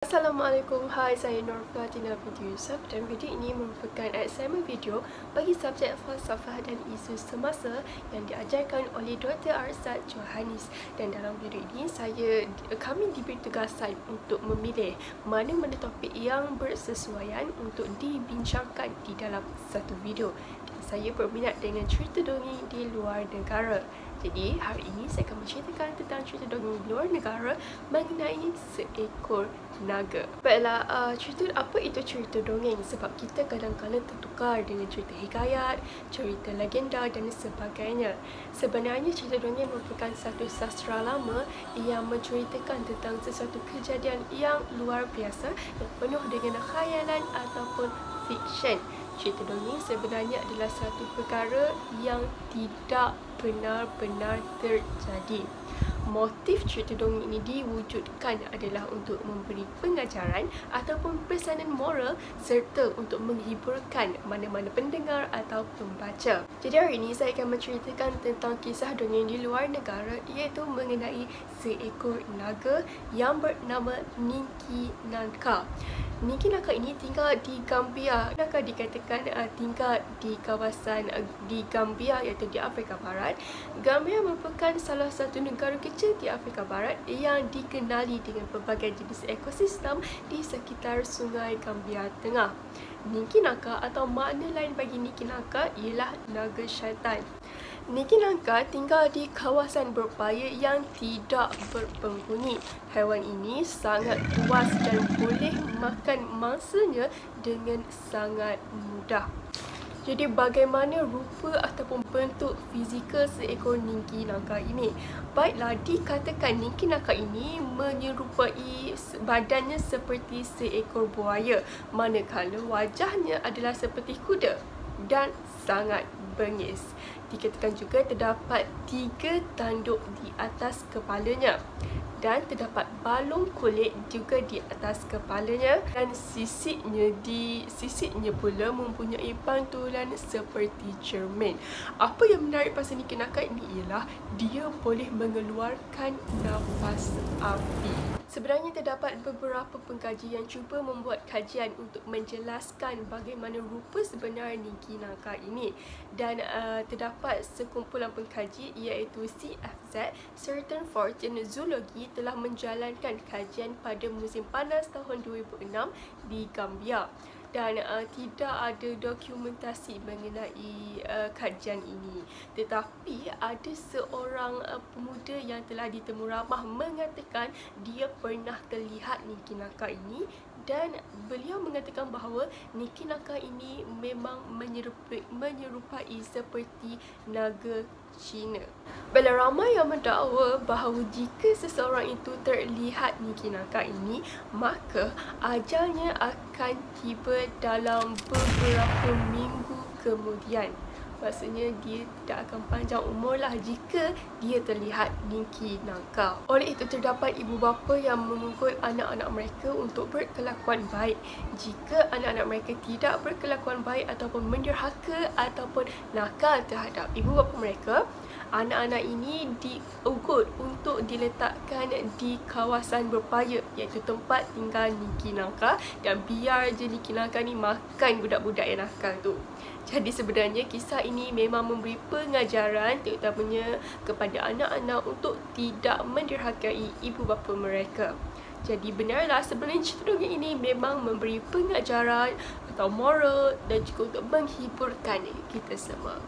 Assalamualaikum, hai, saya Nur Fatina binti Yusuf dan video ini merupakan assignment video bagi subjek falsafah dan isu semasa yang diajarkan oleh Dr. Arsad Johannes. Dan dalam video ini kami diberi tugasan untuk memilih mana-mana topik yang bersesuaian untuk dibincangkan di dalam satu video. Dan saya berminat dengan cerita dongeng di luar negara. Jadi hari ini saya akan menceritakan tentang cerita dongeng di luar negara mengenai seekor naga. Baiklah, apa itu cerita dongeng? Sebab kita kadang-kadang tertukar dengan cerita hikayat, cerita legenda dan sebagainya. Sebenarnya cerita dongeng merupakan satu sastra lama yang menceritakan tentang sesuatu kejadian yang luar biasa yang penuh dengan khayalan ataupun fiksyen. Cerita dongeng sebenarnya adalah satu perkara yang tidak benar-benar terjadi. Motif cerita dongeng ini diwujudkan adalah untuk memberi pengajaran ataupun pesanan moral serta untuk menghiburkan mana-mana pendengar atau pembaca. Jadi hari ini saya akan menceritakan tentang kisah dongeng di luar negara, iaitu mengenai seekor naga yang bernama Ninki Nanka. Ninki Nanka ini tinggal di Gambia. Nanka dikatakan tinggal di kawasan di Gambia, iaitu di Afrika Barat. Gambia merupakan salah satu negara kecil di Afrika Barat yang dikenali dengan pelbagai jenis ekosistem di sekitar Sungai Gambia Tengah. Ninki Nanka atau makna lain bagi Ninki Nanka ialah naga syaitan. Ninki Nanka tinggal di kawasan berbahaya yang tidak berpenghuni. Haiwan ini sangat puas dan boleh makan mangsanya dengan sangat mudah. Jadi bagaimana rupa ataupun bentuk fizikal seekor Ninki Nanka ini? Baiklah, dikatakan Ninki Nanka ini menyerupai badannya seperti seekor buaya, manakala wajahnya adalah seperti kuda dan sangat bengis. Dikatakan juga terdapat 3 tanduk di atas kepalanya dan terdapat balung kulit juga di atas kepalanya, dan sisiknya pula mempunyai pantulan seperti cermin. Apa yang menarik pasal Ninki Nanka ini ialah dia boleh mengeluarkan nafas api. Sebenarnya terdapat beberapa pengkaji yang cuba membuat kajian untuk menjelaskan bagaimana rupa sebenar Ninki Nanka ini, dan terdapat sekumpulan pengkaji iaitu CFZ Certain Fortune Zoology telah menjalankan kajian pada musim panas tahun 2006 di Gambia. Dan tidak ada dokumentasi mengenai kajian ini. Tetapi ada seorang pemuda yang telah ditemu ramah mengatakan dia pernah terlihat Ninki Nanka ini, dan beliau mengatakan bahawa Ninki Nanka ini memang menyerupai seperti naga Cina. Bila ramai yang mendakwa bahawa jika seseorang itu terlihat Ninki Nanka ini, maka ajalnya akan tiba dalam beberapa minggu kemudian. Maksudnya dia tidak akan panjang umur lah jika dia terlihat Ninki Nanka. Oleh itu terdapat ibu bapa yang memukul anak-anak mereka untuk berkelakuan baik. Jika anak-anak mereka tidak berkelakuan baik ataupun menderhaka ataupun nakal terhadap ibu bapa mereka, anak-anak ini diugut untuk diletakkan di kawasan berbahaya, iaitu tempat tinggal Ninki Nanka, dan biar je Ninki Nanka ni makan budak-budak yang nakal tu. Jadi sebenarnya kisah ini memang memberi pengajaran terutamanya kepada anak-anak untuk tidak menderhakai ibu bapa mereka. Jadi benarlah sebenarnya cerita dongeng ini memang memberi pengajaran atau moral dan juga untuk menghiburkan kita semua.